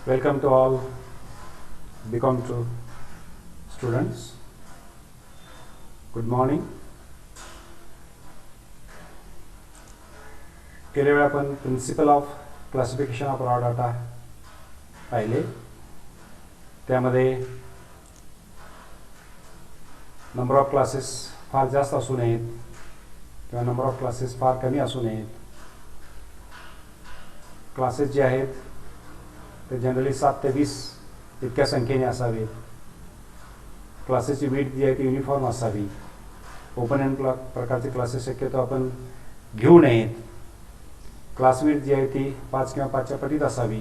Welcome to all BCom 2 students. Good morning. गेल्या वेळी आपण principle of classification of raw data पाहिले. त्यामध्ये नंबर ऑफ क्लासेस फार जास्त असू नयेत किंवा नंबर ऑफ क्लासेस फार कमी असू नयेत. क्लासेस जे आहेत ते जनरली 7 ते 20 इतक्या संख्येने असावेत. क्लासेसची विड्थ जी आहे ती युनिफॉर्म असावी. ओपन एंड प्रकारचे क्लासेस शक्यतो आपण घेऊ नयेत. क्लास विड्थ जी आहे ती 5 किंवा 5च्या पटीत असावी.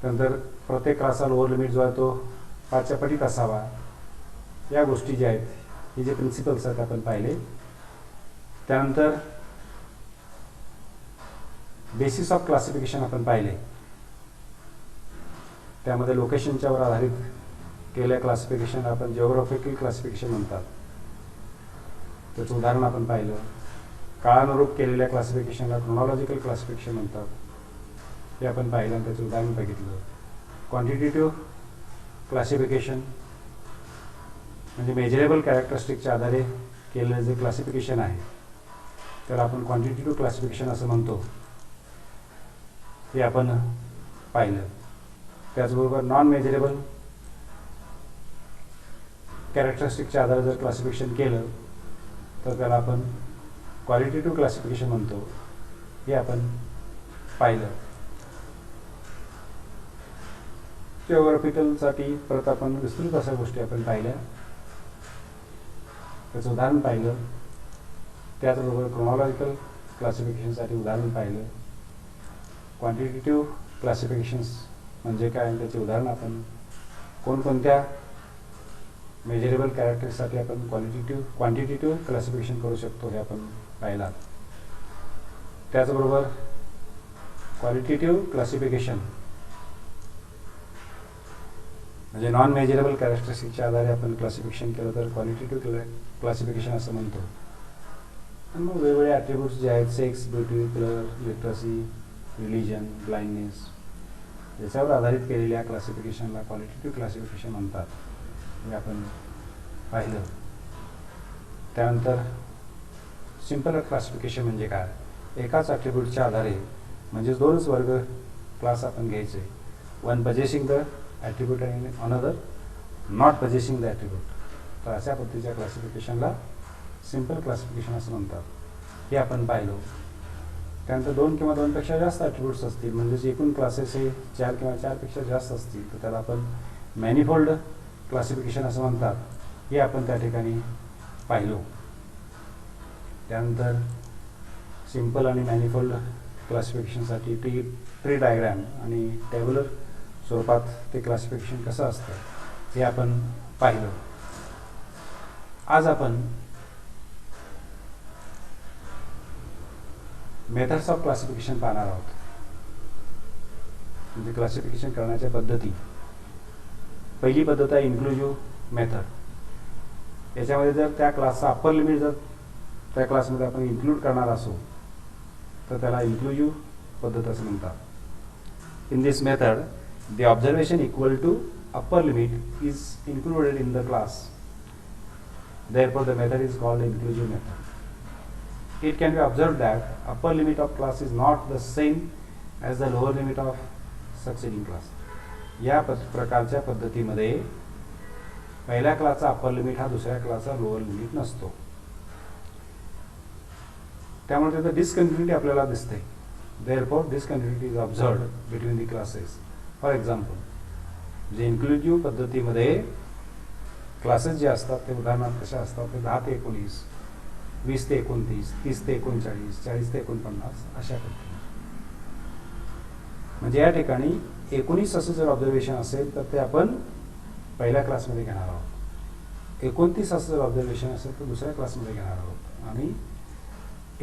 त्यानंतर प्रत्येक क्लासचा लोअर लिमिट जो आहे तो 5च्या पटीत असावा. या गोष्टी ज्या आहेत हे जे प्रिन्सिपल्स आहेत आपण पाहिले. त्यानंतर बेसिस ऑफ क्लासिफिकेशन आपण पाहिले. त्यामध्ये लोकेशनच्यावर आधारित केलेल्या क्लासिफिकेशन आपण जिओग्राफिकल क्लासिफिकेशन म्हणतात. त्याचं उदाहरण आपण पाहिलं. काळानुरूप केलेल्या क्लासिफिकेशनला क्रोनॉलॉजिकल क्लासिफिकेशन म्हणतात. हे आपण पाहिलं आणि त्याचं उदाहरण बघितलं. क्वांटिटेटिव्ह क्लासिफिकेशन म्हणजे मेजरेबल कॅरेक्टरिस्टिकच्या आधारे केलेलं जे क्लासिफिकेशन आहे त्याला आपण क्वांटिटेटिव्ह क्लासिफिकेशन असं म्हणतो. हे आपण पाहिलं. त्याचबरोबर नॉन मेजरेबल कॅरेक्टरिस्टिकच्या आधारे जर क्लासिफिकेशन केलं तर त्याला आपण क्वालिटेटिव्ह क्लासिफिकेशन म्हणतो. हे आपण पाहिलं. जिओग्राफिकलसाठी परत आपण विस्तृत अशा गोष्टी आपण पाहिल्या. त्याचं उदाहरण पाहिलं. त्याचबरोबर क्रोनॉलॉजिकल क्लासिफिकेशनसाठी उदाहरण पाहिलं. क्वांटिटेटिव्ह क्लासिफिकेशन्स म्हणजे काय त्याचे उदाहरण आपण कोणकोणत्या मेजरेबल कॅरेक्टरसाठी आपण क्वांटिटेटिव्ह क्लासिफिकेशन करू शकतो हे आपण पाहिला. त्याचबरोबर क्वालिटेटिव्ह क्लासिफिकेशन म्हणजे नॉन मेजरेबल कॅरेक्टरिस्टिकच्या आधारे आपण क्लासिफिकेशन केलं तर क्वालिटेटिव्ह क्लासिफिकेशन असं म्हणतो. आणि मग वेगवेगळे ॲट्रिब्यूट्स जे आहेत sex, beauty, colour, literacy, religion, blindness याच्यावर आधारित केलेल्या क्लासिफिकेशनला क्वालिटेटिव्ह क्लासिफिकेशन म्हणतात. हे आपण पाहिलं. त्यानंतर सिम्पल क्लासिफिकेशन म्हणजे काय. एकाच ॲट्रिब्यूटच्या आधारे म्हणजे दोनच वर्ग क्लास आपण घ्यायचे. वन पजेसिंग द ॲट्रिब्यूट आणि another not possessing the attribute. तर अशा पद्धतीच्या क्लासिफिकेशनला सिम्पल क्लासिफिकेशन असं म्हणतात. हे आपण पाहिलं. त्यानंतर 2 किंवा 2पेक्षा जास्त ॲट्रिब्यूट्स असतील म्हणजे एकूण क्लासेस हे 4 किंवा 4पेक्षा जास्त असतील तर त्याला आपण मॅनिफोल्ड क्लासिफिकेशन असं म्हणतात. हे आपण त्या ठिकाणी पाहिलो. त्यानंतर सिम्पल आणि मॅनिफोल्ड क्लासिफिकेशनसाठी ट्री डायग्रॅम आणि टेबुलर स्वरूपात ते क्लासिफिकेशन कसं असतं हे आपण पाहिलं. आज आपण मेथड्स ऑफ क्लासिफिकेशन पाहणार आहोत. म्हणजे क्लासिफिकेशन करण्याच्या पद्धती. पहिली पद्धत आहे इन्क्लुझिव्ह मेथड. याच्यामध्ये जर त्या क्लासचा अप्पर लिमिट जर त्या क्लासमध्ये आपण इन्क्लूड करणार असो तर त्याला इन्क्लुझिव्ह पद्धत असं म्हणतात. In this method the observation equal to upper limit is included in the class. Therefore the method is called inclusive method. It can be observed that upper limit of class is not the same as the lower limit of succeeding class. या प्रकारच्या पद्धतीमध्ये पहिल्या क्लासचा upper limit हा दुसऱ्या क्लासचा lower limit नसतो. त्यामुळे त्याचं डिसकंटिन्युटी आपल्याला दिसते. Therefore discontinuity is observed between the classes. For example जे इन्क्लुझिव्ह पद्धतीमध्ये क्लासेस जे असतात ते उदाहरणार्थ कशा असतात ते 10 ते 19, 20 ते 29, 30 ते 39, 40 ते 49 अशा पद्धतीने. म्हणजे या ठिकाणी 19 असं जर ऑब्झर्वेशन असेल तर ते आपण पहिल्या क्लासमध्ये घेणार आहोत. 29 असं जर ऑब्झर्वेशन असेल तर दुसऱ्या क्लासमध्ये घेणार आहोत. आणि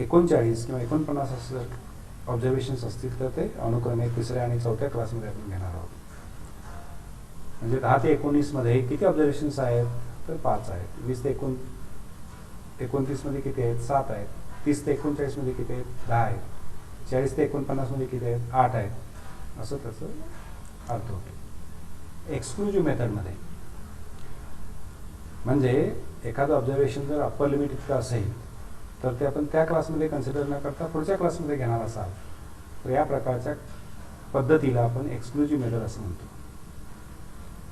39 किंवा 49 असं जर ऑब्झर्वेशन्स असतील तर ते अनुक्रमे तिसऱ्या आणि चौथ्या क्लासमध्ये आपण घेणार आहोत. म्हणजे 10 ते 19 मध्ये किती ऑब्झर्वेशन्स आहेत तर 5 आहेत. 20 ते 29 मध्ये किती आहेत 7 आहेत. 30 ते 39 मध्ये किती आहेत 10 आहेत. 40 ते 49 मध्ये किती आहेत 8 आहेत. असं त्याचं अर्थ होतो. एक्सक्लुझिव्ह मेथडमध्ये म्हणजे एखादं ऑब्झर्वेशन जर अप्पर लिमिट इतकं असेल तर ते आपण त्या क्लासमध्ये कन्सिडर न करता पुढच्या क्लासमध्ये घेणार असाल तर या प्रकारच्या पद्धतीला आपण एक्सक्लुझिव्ह मेथड असं म्हणतो.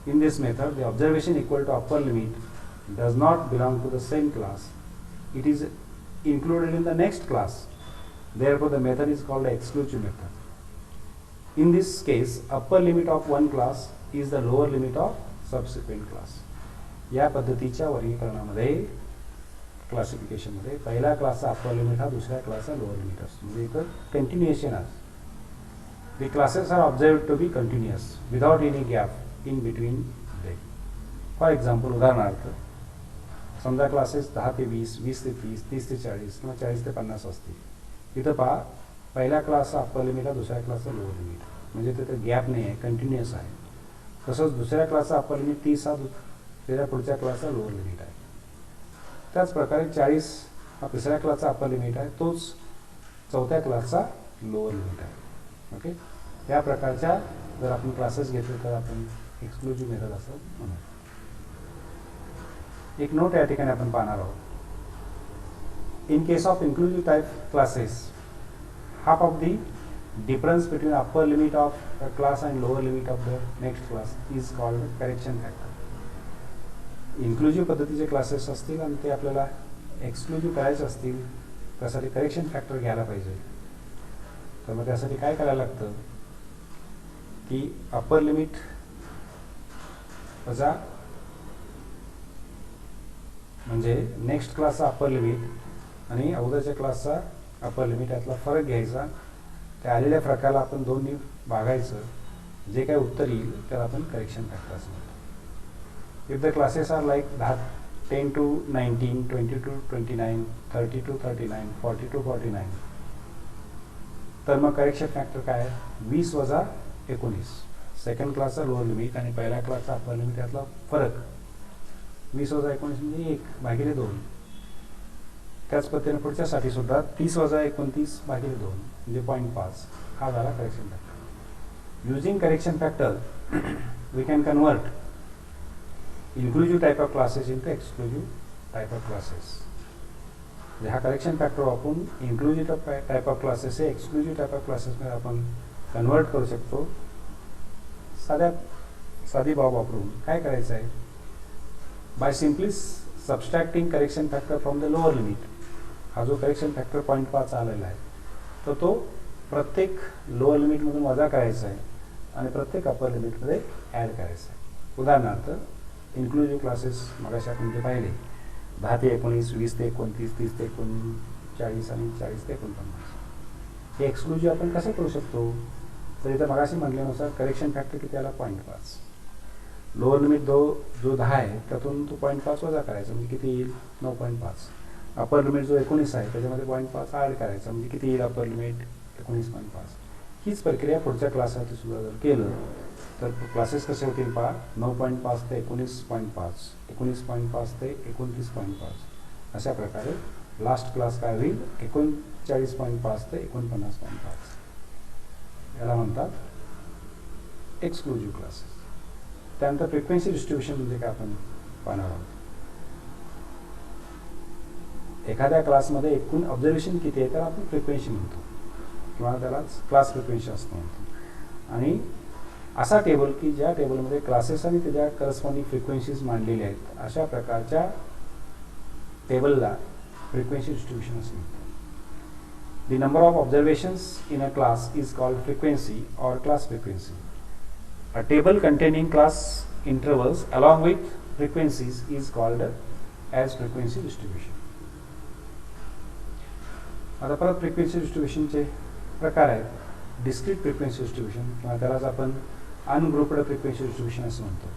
In this method, the observation equal to upper limit does not belong to the same class. It is included in the next class. Therefore, the method is called the exclusive method. In this case, upper limit of one class is the lower limit of subsequent class. या पद्धतीच्या वर्गीकरणामध्ये क्लासिफिकेशनमध्ये पहिला क्लासचा upper limit हा दुसऱ्या क्लासचा lower limit असतो. म्हणजे इथं कंटिन्युएशन असतं. The classes are observed to be continuous without any gap in between break. For example, उदाहरणार्थ समजा क्लासेस 10 ते 20, 20 ते 30, 30 ते 40 किंवा 40 ते 50 असतील. इथं पहा पहिल्या क्लासचा अप्पर लिमिट हा दुसऱ्या क्लासचा लोअर लिमिट, म्हणजे तिथं गॅप नाही आहे, कंटिन्युअस आहे. तसंच दुसऱ्या क्लासचा अप्पर लिमिट 30 हा त्याच्या पुढच्या क्लासचा लोअर लिमिट आहे. त्याच प्रकारे 40 हा तिसऱ्या क्लासचा अप्पर लिमिट आहे, तोच चौथ्या क्लासचा लोअर लिमिट आहे. ओके, या प्रकारच्या जर आपण क्लासेस घेतले तर आपण एक्सक्लुझिव्ह मेथड असं म्हणू. एक नोट या ठिकाणी आपण पाहणार आहोत. In case of inclusive type classes, half of the difference between upper limit of a class and lower limit of the next class is called correction factor. Inclusive पद्धतीचे classes असतील आणि ते आपल्याला एक्सक्लुझिव्ह करायचे असतील त्यासाठी करेक्शन फॅक्टर घ्यायला पाहिजे. तर मग त्यासाठी काय करायला लागतं की अप्पर लिमिट वजा म्हणजे नेक्स्ट क्लासचा अप्पर लिमिट आणि अगोदरच्या क्लासचा अप्पर लिमिट यातला फरक घ्यायचा. त्या आलेल्या फरकाला आपण दोन्ही भागायचं, जे काही उत्तर येईल त्याला आपण करेक्शन फॅक्टर असं म्हणतो. If the classes are like 10 to 19, 20 to 29, 30 to 39, 40 to 49, तर मग करेक्शन फॅक्टर काय आहे? 20 वजा 19. सेकंड क्लासचा लोअर लिमिट आणि पहिल्या क्लासचा अप्पर लिमिट यातला फरक 20 वजा 19 म्हणजे 1/2. त्याच पद्धतीने पुढच्यासाठी सुद्धा 30 वजा 29 भागिले 2 म्हणजे 0.5 हा झाला correction factor. Using correction factor we can convert inclusive type of classes into exclusive type of classes. हा करेक्शन फॅक्टर वापरून इन्क्लुझिव्ह टाईप ऑफ क्लासेस हे एक्सक्लुझिव्ह टाईप ऑफ क्लासेसमध्ये आपण कन्वर्ट करू शकतो. साधी बाब वापरून काय करायचं आहे? By simply subtracting correction factor from the lower limit. हा जो करेक्शन फॅक्टर 0.5 आलेला आहे तर तो प्रत्येक लोअर लिमिटमधून वजा करायचा आहे आणि प्रत्येक अप्पर लिमिटमध्ये ॲड करायचं आहे. उदाहरणार्थ इन्क्लुझिव्ह क्लासेस मगाशी आपण जे पाहिले 10 ते 19, 20 ते 29, 30 ते 39 आणि 40 ते 49. हे एक्सक्लुझिव्ह आपण कसं करू शकतो? तर इथं मगाशी म्हटल्यानुसार करेक्शन फॅक्टर किती आला? 0.5. लोअर लिमिट जो 10 आहे त्यातून तो 0.5 वजा करायचा म्हणजे किती येईल? 9.5. अप्पर लिमिट जो 19 आहे त्याच्यामध्ये 0.5 ॲड करायचा म्हणजे किती येईल अप्पर लिमिट? 19.5. हीच प्रक्रिया पुढच्या क्लाससाठी सुद्धा जर केलं तर क्लासेस कसे होतील पहा. 9.5 ते 19.5, 19.5 ते 29.5 अशा प्रकारे लास्ट क्लास काय होईल? 39.5 ते 49.5. याला म्हणतात एक्सक्लुझिव्ह क्लासेस. त्यानंतर फ्रिक्वेन्सी डिस्ट्रीब्युशन म्हणजे काय आपण पाहणार आहोत. एखाद्या क्लासमध्ये एकूण ऑब्झर्वेशन किती आहे त्याला आपण फ्रिक्वेन्सी म्हणतो किंवा त्यालाच क्लास फ्रिक्वेन्सी असं म्हणतो. आणि असा टेबल की ज्या टेबलमध्ये क्लासेस आणि त्याच्या करस्पॉन्डिंग फ्रिक्वेन्सीज मांडलेल्या आहेत अशा प्रकारच्या टेबलला फ्रिक्वेन्सी डिस्ट्रीब्युशन असं म्हणतात. The number of observations in a class is called frequency or class frequency. A table containing class intervals along with frequencies is called as frequency distribution. आता परत फ्रिक्वेन्सी डिस्ट्रीब्युशनचे प्रकार आहेत. डिस्क्रीट फ्रिक्वेन्सी डिस्ट्रीब्युशन किंवा त्यालाच आपण ungrouped frequency distribution असं म्हणतो.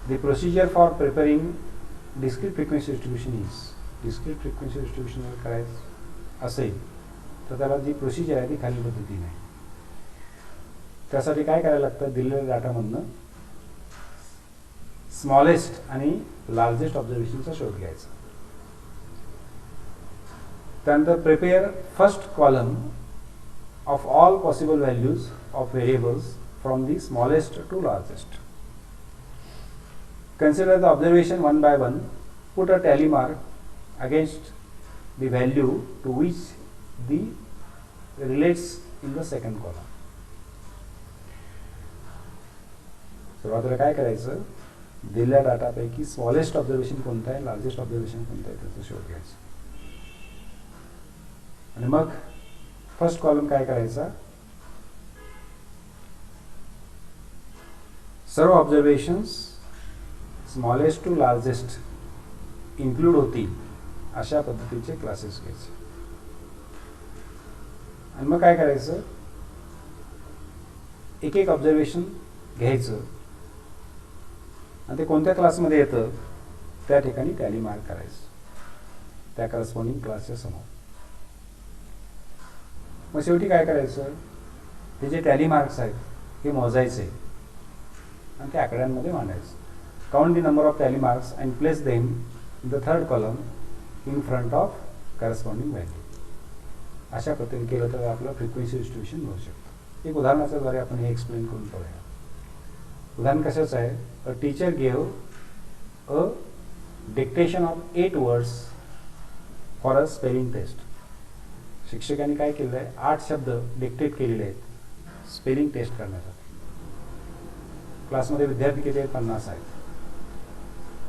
The procedure for preparing discrete frequency distribution is. Discrete frequency distribution जर करायचं असेल तर त्याला जी प्रोसिजर आहे ती खालील पद्धतीने आहे. त्यासाठी काय करायला लागतं? दिलेल्या डाटामधनं स्मॉलेस्ट आणि लार्जेस्ट ऑब्झर्वेशनचा शोध घ्यायचा. त्यानंतर prepare first column of all possible values of variables from the smallest to largest. Consider the observation one by one. Put a tally mark against the value to which the relates in the second column. सुरुवातीला काय करायचं, दिलेल्या डाटापैकी smallest observation कोणतं आहे, largest observation कोणतं आहे त्याचा शोध घ्यायचा. आणि मग फर्स्ट कॉलम काय करायचा, सर्व observations smallest to largest include होतील अशा पद्धतीचे क्लासेस घ्यायचे. आणि मग काय करायचं, एक एक ऑब्झर्वेशन घ्यायचं आणि ते कोणत्या क्लासमध्ये येतं त्या ठिकाणी टॅली मार्क करायचं त्या करस्पॉन्डिंग क्लासच्या समोर. मग शेवटी काय करायचं, ते जे टॅली मार्क्स आहेत हे मोजायचे आणि ते आकड्यांमध्ये मांडायचं. Count the number of tally marks and place them in the third column in front of corresponding value. अशा पद्धतीने केलं तर आपलं फ्रिक्वेन्सी डिस्ट्रीब्युशन मिळू शकतं. एक उदाहरणाच्या द्वारे आपण हे एक्सप्लेन करून पाहूया. उदाहरण कशाचं आहे, a teacher gave a dictation of 8 words for a spelling test. शिक्षकांनी काय केलेलं आहे, 8 शब्द डिक्टेट केलेले आहेत स्पेलिंग टेस्ट करण्यासाठी. क्लासमध्ये विद्यार्थी किती आहेत, 50 आहेत.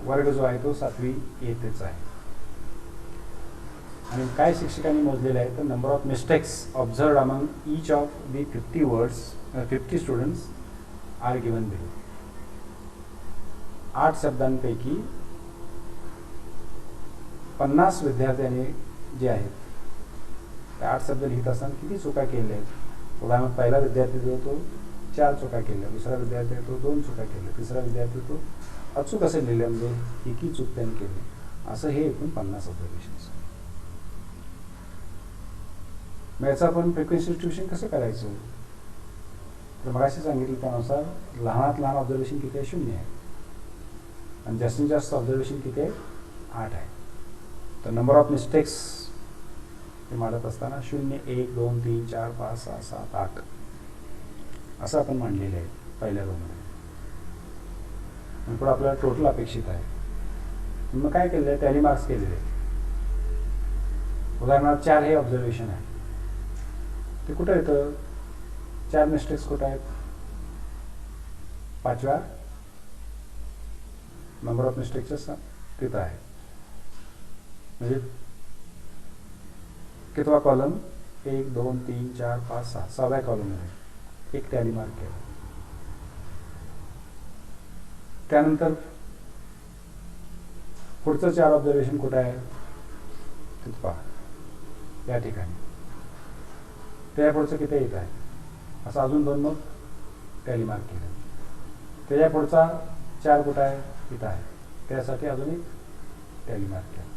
वर्ग जो आहे तो 7वी इयत्तेचा आहे. आणि काय शिक्षकांनी मोजलेलं आहे तर number of mistakes observed among each of the 50 words 50 students are given below. 8 शब्दांपैकी 50 विद्यार्थ्यांनी जे आहेत ते 8 शब्द लिहित असताना किती चुका केल्या आहेत. उदाहरणार्थ पहिला विद्यार्थी जो तो 4 चुका केल्या, दुसरा विद्यार्थी तो 2 चुका केल्या, तिसरा विद्यार्थी तो अचूक असे लिहिले म्हणजे एकही चूक त्यांनी केली. असं हे एकूण 50 ऑब्झर्वेशन्स. मग याचं आपण फ्रिक्वेन्सी डिस्ट्रीब्युशन कसं करायचं, तर मगाशी सांगितलं त्यानुसार लहानात लहान ऑब्झर्वेशन किती आहे, 0 आहे. आणि जास्तीत जास्त ऑब्झर्वेशन किती आहे, 8 आहे. तर नंबर ऑफ मिस्टेक्स हे मांडत असताना 0, 1, 2, 3, 4, 5, 6, 7, 8 असं आपण मांडलेलं आहे पहिल्या रोमध्ये. पुढे आपल्याला टोटल अपेक्षित आहे. मग काय केलेलं आहे, टॅली मार्क्स केलेले आहे. उदाहरणार्थ 4 हे ऑब्झर्वेशन आहे, ते कुठं येतं, 4 मिस्टेक्स कुठं आहेत, 5व्या नंबर ऑफ मिस्टेक्सच्या तिथं आहे. म्हणजे कितवा कॉलम, 1, 2, 3, 4, 5, 6 6व्या कॉलममध्ये एक टॅली मार्क केला. त्यानंतर पुढचं 4 ऑब्झर्वेशन कुठं आहे, तिथं पहा या ठिकाणी. त्या पुढचं किती येत आहे, असं अजून 2 मग टॅली मार्क केलं. त्याच्या पुढचा 4 कुठं आहे, इथं आहे, त्यासाठी अजून एक टॅली मार्क केला.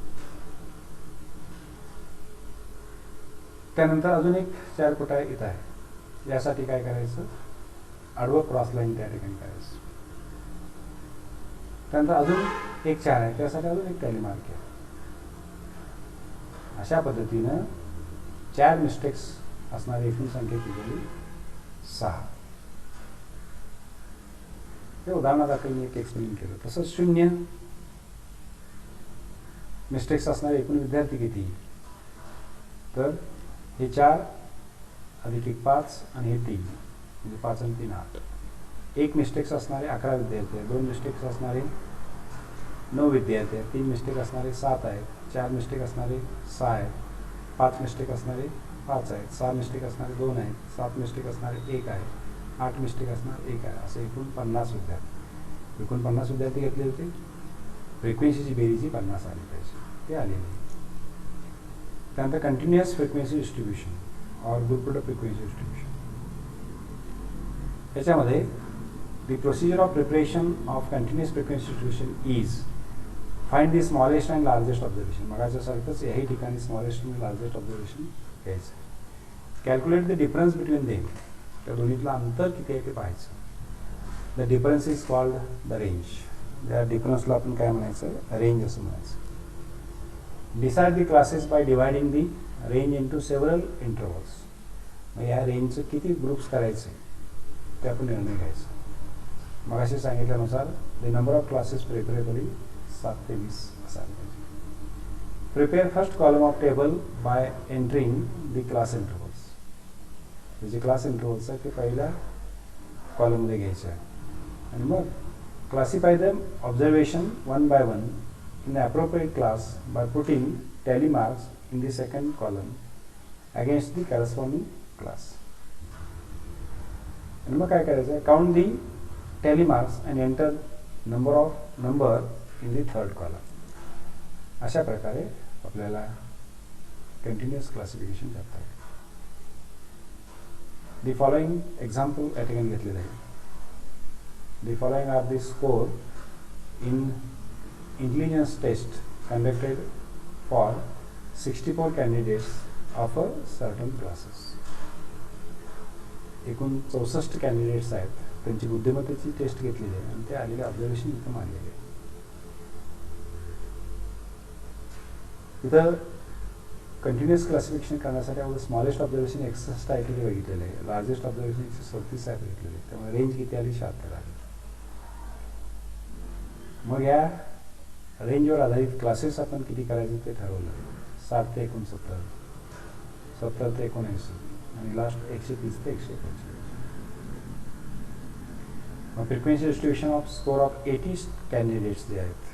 त्यानंतर अजून एक 4 कुठं आहे, इथं आहे. यासाठी काय करायचं, आडवं क्रॉस लाईन त्या ठिकाणी करायचं. त्यानंतर अजून एक 4 आहे, त्यासाठी अजून एक टॅली मार्क केला. अशा पद्धतीनं 4 मिस्टेक्स असणारी एकूण संख्या किती, 6. हे उदाहरणादाखल मी एक एक्सप्लेन केलं. तसंच 0 मिस्टेक्स असणारे एकूण विद्यार्थी किती, तर हे 4 अधिक 1 5 आणि हे 3 म्हणजे 5 आणि 3 8. 1 मिस्टेक्स असणारे 11 विद्यार्थी आहेत, 2 मिस्टेक्स असणारे 9 विद्यार्थी आहेत, 3 मिस्टेक असणारे 7 आहेत, 4 मिस्टेक असणारे 6 आहेत, 5 मिस्टेक असणारे 5 आहेत, 6 मिस्टेक असणारे 2 आहेत, 7 मिस्टेक असणारे 1 आहे, 8 मिस्टेक असणारे 1 आहे. असे एकूण 50 विद्यार्थी. एकूण 50 विद्यार्थी घेतले होते. फ्रिक्वेन्सीची बेरीजी 50 आली पाहिजे, ते आलेली. त्यानंतर continuous frequency distribution or grouped frequency distribution. याच्यामध्ये the procedure of preparation of continuous frequency distribution is find the smallest and largest observation. मगाच्यासारखंच याही ठिकाणी स्मॉलेस्ट आणि लार्जेस्ट ऑब्झर्वेशन घ्यायचं. Calculate the difference between them. त्या दोन्हीतलं अंतर किती आहे ते पाहायचं. The difference is called the range. त्या डिफरन्सला आपण काय म्हणायचं, रेंज असं म्हणायचं. Decide the classes by dividing the range into several intervals. मग या रेंजचं किती ग्रुप्स करायचे ते आपण निर्णय घ्यायचा. मग असे सांगितल्यानुसार the number of classes preferably 7 ते 20 असायला पाहिजे. Prepare first column of table by entering the class intervals. जे क्लास इंटरव्हल्स आहे ते पहिल्या कॉलममध्ये घ्यायचे आहे. आणि मग classify the observation one by one in the appropriate class by putting tally marks in the second column against the corresponding class. आणि मग काय करायचं, count the tally marks and enter number in the third column. अशा प्रकारे आपल्याला continuous classification करता येईल. The following example या ठिकाणी घेतलेलं आहे. The following are the score in intelligence test conducted for 64 candidates of a certain classes. एकूण 64 कॅन्डिडेट्स आहेत, त्यांची बुद्धिमत्तेची टेस्ट घेतलेली आहे आणि ते आलेले ऑब्झर्वेशन इथं मानलेले आहे. इथं कंटिन्युअस क्लासिफिकेशन करण्यासाठी आपण स्मॉलेस्ट ऑब्झर्वेशन 61 टायटल बघितलेले आहे, लार्जेस्ट ऑब्झर्वेशन 137 आहे बघितलेले आहे. त्यामुळे रेंज किती आली, 76 आली. मग या रेंजवर आधारित क्लासेस आपण किती करायचे ते ठरवलं. 60 ते 69, 70 ते 79 आणि लास्ट 130 ते 145. मग frequency distribution off score of 80 candidates जे आहेत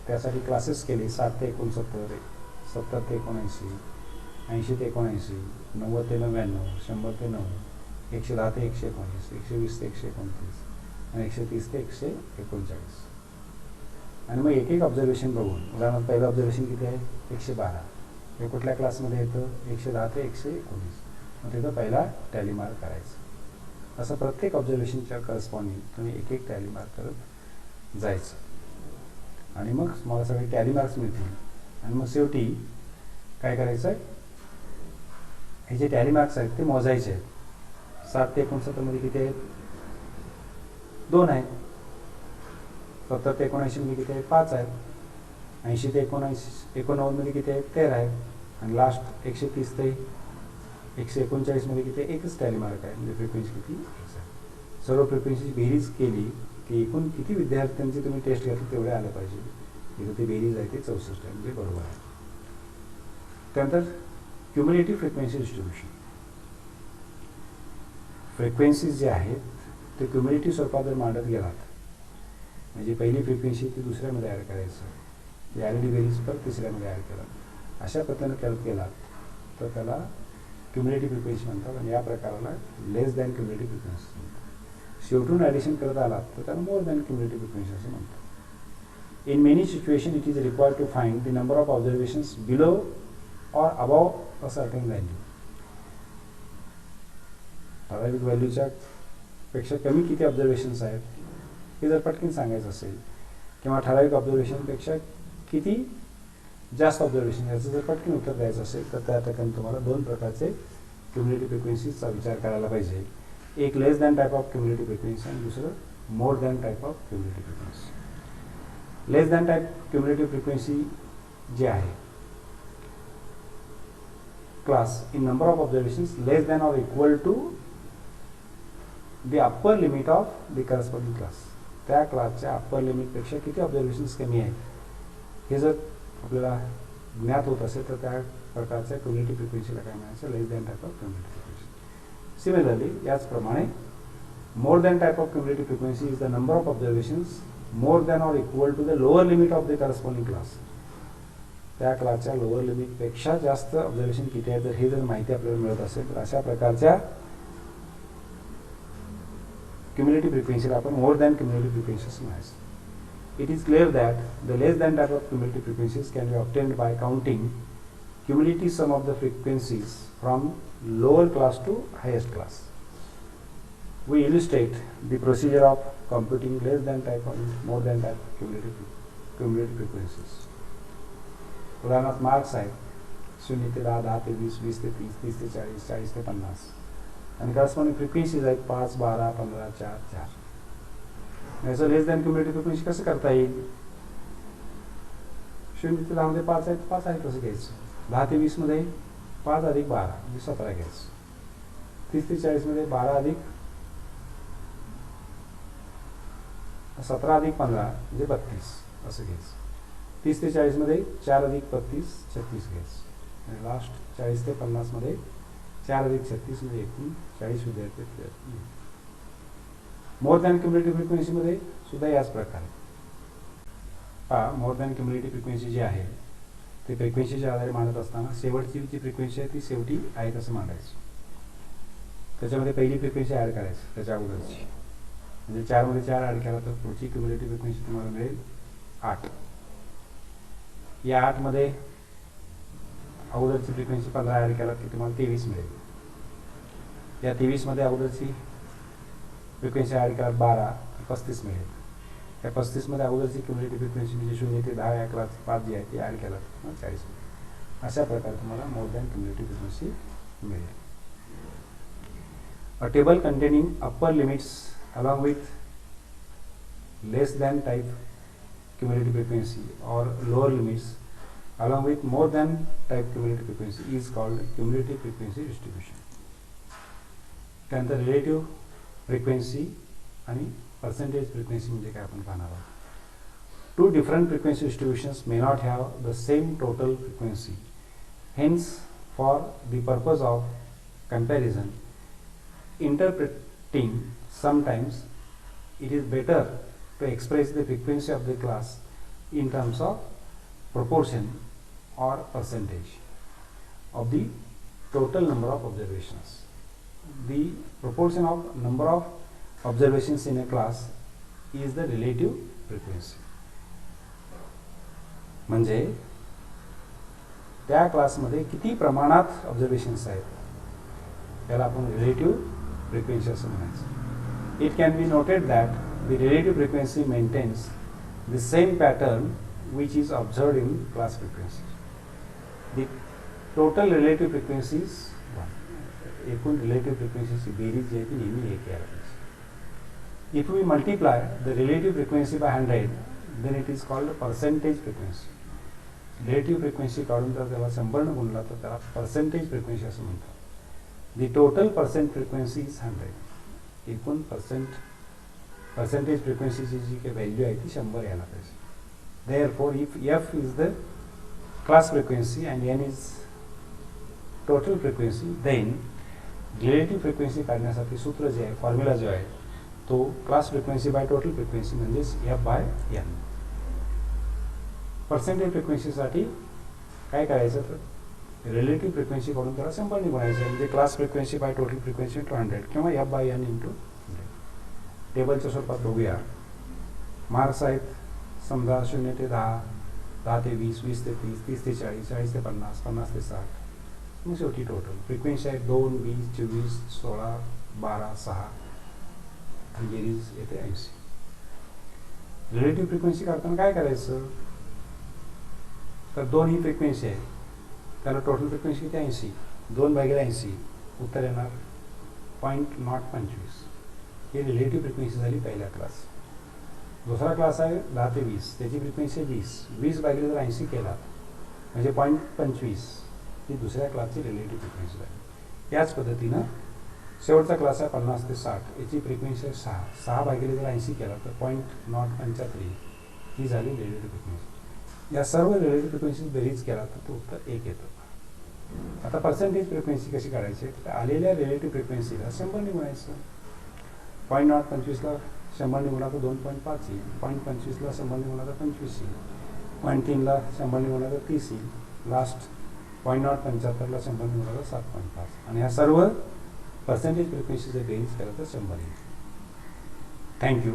त्यासाठी क्लासेस केले. 60 ते 69, 70 ते 79, 80 ते 79, 90 ते 99, 100 ते 9, 110 ते 119, 120 ते 129 आणि 130 ते 139. आणि मग एक एक ऑब्झर्वेशन बघून, उदाहरणार्थ पहिलं ऑब्झर्वेशन किती आहे, 112. हे कुठल्या क्लासमध्ये येतं, 110 ते 119. मग तिथं पहिला टॅली मार्क करायचं. असं प्रत्येक ऑब्झर्वेशनच्या करस्पॉन्डिंग तुम्ही एक एक टॅली मार्क करत जायचं. आणि मग तुम्हाला सगळे टॅली मार्क्स मिळतील. आणि मग शेवटी काय करायचं आहे, हे जे टॅली मार्क्स आहेत ते मोजायचे आहेत. 60 ते 69 किती आहेत, 2 आहेत. 70 ते 79 मध्ये किती आहेत, 5 आहेत. 80 ते 89 मध्ये किती आहेत, 13 आहेत. आणि लास्ट 130 ते 139 मध्ये किती आहे, एकच टॅली मार्क आहे. म्हणजे फ्रिक्वेन्सी किती, 1 आहे. सर्व फ्रिक्वेन्सीची बेरीज केली की एकूण किती विद्यार्थ्यांची तुम्ही टेस्ट घेतली तेवढे आलं पाहिजे. इथं ते बेरीज आहे ते 64 आहे, म्हणजे बरोबर आहे. त्यानंतर क्युम्युलेटिव्ह फ्रिक्वेन्सी डिस्ट्रीब्युशन. फ्रिक्वेन्सीज जे आहेत ते क्युम्युलेटिव्ह स्वरूपात जर मांडत गेलात, म्हणजे पहिली फ्रिक्वेन्सी ती दुसऱ्यामध्ये ॲड करायचं, ती आलेली बेरीज परत तिसऱ्यामध्ये ॲड केला, अशा पद्धतीनं कॅल्क्युलेट केला तर त्याला क्युम्युलेटिव्ह फ्रिक्वेन्सी म्हणतात. आणि या प्रकाराला लेस दॅन क्युम्युलेटिव्ह फ्रिक्वेन्सी म्हणतात. शेवटून ॲडिशन करत आलात तर त्याला मोर दॅन क्युम्युलेटिव्ह फ्रिक्वेन्सी असं म्हणतात. In many situation it is required to find the number of observations below or above a certain value. ठराविक व्हॅल्यूच्या पेक्षा कमी किती ऑब्झर्वेशन्स आहेत हे जर पटकन सांगायचं असेल, किंवा ठराविक ऑब्झर्वेशनपेक्षा किती जास्त ऑब्झर्वेशन याचं जर पटकन उत्तर द्यायचं असेल तर त्या ठिकाणी तुम्हाला 2 प्रकारचे क्युम्युलेटिव्ह फ्रिक्वेन्सीचा विचार करायला पाहिजे. एक less than type of cumulative frequency आणि दुसरं more than type of cumulative frequency. Less than type cumulative frequency जी आहे, class in number of observations less than or equal to the upper limit of the corresponding class. त्या क्लासच्या upper लिमिटपेक्षा किती observations कमी आहेत हे जर आपल्याला ज्ञात होत असेल तर त्या प्रकारच्या क्युम्युलेटिव्ह फ्रिक्वेन्सीला काय म्हणायचं, less than type of cumulative frequency. Similarly याचप्रमाणे more than type of cumulative frequency is the number of observations more than or equal to the lower limit of the corresponding class. त्या क्लासच्या lower लिमिटपेक्षा जास्त observation किती आहे, जर हे जर माहिती आपल्याला मिळत असेल तर अशा प्रकारच्या क्युम्युलेटिव्ह फ्रिक्वेन्सीला आपण मोर दॅन क्युम्युलेटिव्ह फ्रिक्वेन्सी असं म्हणायचं. It is clear that the less than type of cumulative frequencies can be obtained by counting cumulative sum of the frequencies from lower class to highest class. We illustrate the procedure of computing less than type or more than type cumulative frequencies. उदाहरणार्थ marks आहेत 0 ते 10, 10 ते 20, 20 ते 30, 30 ते 40, 40 ते 50 आणि corresponding frequencies आहेत 5, 12, 15, 4, 4. याचं लेस दॅन क्युम्युलेटिव्ह फ्रिक्वेन्सी कसं करता येईल, 0 ते 10 मध्ये 5 आहेत, 5 आहे कसं घ्यायचं. 10 ते 20 मध्ये 5 अधिक 12 म्हणजे 17 घ्यायचं. 30 ते 40 मध्ये 12 अधिक 17 अधिक 15 म्हणजे 32 असं घ्यायचं. 30 ते 40 मध्ये 4 अधिक 32 36 घ्यायचं. आणि लास्ट 40 ते 50 मध्ये 4 अधिक 36 म्हणजे एकूण 40 विद्यार्थी. मोर दॅन क्युम्युलेटिव्ह फ्रिक्वेन्सी मध्ये सुद्धा याच प्रकारे मोर दॅन क्युम्युलेटिव्ह फ्रिक्वेन्सी जी आहे ते फ्रिक्वेन्सीच्या आधारे मांडत असताना शेवटची जी फ्रिक्वेन्सी आहे ती शेवटी आहे तसं मांडायचं. त्याच्यामध्ये पहिली फ्रिक्वेन्सी ॲड करायची त्याच्या अगोदरची, म्हणजे 4 मध्ये 4 ॲड केला तर पुढची क्युम्युलेटिव्ह फ्रिक्वेन्सी तुम्हाला मिळेल 8. या 8 मध्ये अगोदरची फ्रिक्वेन्सी 15 ॲड केला की तुम्हाला 23 मिळेल. या 23 मध्ये अगोदरची फ्रिक्वेन्सी ॲड केला 12 35 मिळेल. या 35 मध्ये अगोदरची क्युम्युलेटिव्ह फ्रिक्वेन्सी म्हणजे 0 ते 10 या क्लास 5 जी आहे ती ॲड केला तर 40 मिळेल. अशा प्रकारे तुम्हाला मोर दॅन क्युम्युलेटिव्ह फ्रिक्वेन्सी मिळेल. A table containing upper limits along with less than type cumulative frequency or lower limits along with more than type cumulative frequency is called cumulative frequency distribution. त्यानंतर relative frequency आणि percentage frequency म्हणजे काय आपण पाहणार आहोत. Two different frequency distributions may not have the same total frequency. Hence, for the purpose of comparison, interpreting, sometimes it is better to express the frequency of the class in terms of proportion or percentage of the total number of observations. The proportion of number of observations in a class is the relative frequency. म्हणजे त्या क्लासमध्ये किती प्रमाणात observations आहेत त्याला आपण relative frequency असं म्हणायचं. It can be noted that the relative frequency maintains the same pattern which is observed in class frequency. The total relative frequencies एकूण रिलेटिव्ह फ्रिक्वेन्सीची बेरीज जी आहे ती नेहमी एक यायला पाहिजे. If we multiply the relative frequency by 100 then it is called percentage frequency. Relative frequency काढून जर त्याला 100 ने गुणला तर त्याला पर्सेंटेज फ्रिक्वेन्सी असं म्हणतात. The total percent frequency is 100. एकूण percentage frequency जी काही व्हॅल्यू आहे ती 100 यायला पाहिजे. Therefore, if f is the class frequency and n is total frequency, then relative frequency काढण्यासाठी सूत्र जे आहे फॉर्म्युला जो आहे तो class frequency by total frequency म्हणजेच f बाय n. पर्सेंटेज फ्रिक्वेन्सीसाठी काय करायचं तर रिलेटिव्ह फ्रिक्वेन्सी कडून त्याला 100 ने गुणायचं म्हणजे class frequency by total frequency into 100 किंवा f बाय n इंटू 100. टेबलच्या स्वरूपात बघूया. मार्क्स आहेत समजा 0 ते 10, 10 ते 20, 20 ते 30, 30 ते 40, 40 ते 50, 50 ते 60. मग शेवटी टोटल फ्रिक्वेन्सी आहे 2, 20, 24, 16, 12, 6 आणि बेरीज येते 80. रिलेटिव्ह फ्रिक्वेन्सी काढताना काय करायचं तर 2 ही फ्रिक्वेन्सी आहे त्याला टोटल फ्रिक्वेन्सी किती 80. 2 भागिले 80 उत्तर येणार 0.025. ही रिलेटिव्ह फ्रिक्वेन्सी झाली पहिला क्लास. दुसरा क्लास आहे 10 ते 20 त्याची फ्रिक्वेन्सी 20. 20 भागिले जर 80 केला म्हणजे 0.25 ही दुसऱ्या क्लासची रिलेटिव्ह फ्रिक्वेन्सी झाली. याच पद्धतीनं शेवटचा क्लास आहे 50 ते 60 याची फ्रिक्वेन्सी आहे 6. 6 भागिले जर 80 केला तर 0.075 ही झाली रिलेटिव्ह फ्रिक्वेन्सी. या सर्व रिलेटिव्ह फ्रिक्वेन्सी बेरीज केला तर तो उत्तर 1 येतं. आता पर्सेंटेज फ्रिक्वेन्सी कशी काढायची तर आलेल्या रिलेटिव्ह फ्रिक्वेन्सीला 100 ने गुणायचं. 0.025ला 100 ने गुणा तर 2.5 येईल. 0.25ला 100 ने गुणा तर 25 येईल. 0.3ला 100 ने गुणा तर 30 येईल. लास्ट 0.075ला 100 ने गुणा तर 7.5 आणि ह्या सर्व पर्सेंटेज फ्रिक्वेन्सीचे बेरीज केलं तर 100 येईल. थँक्यू.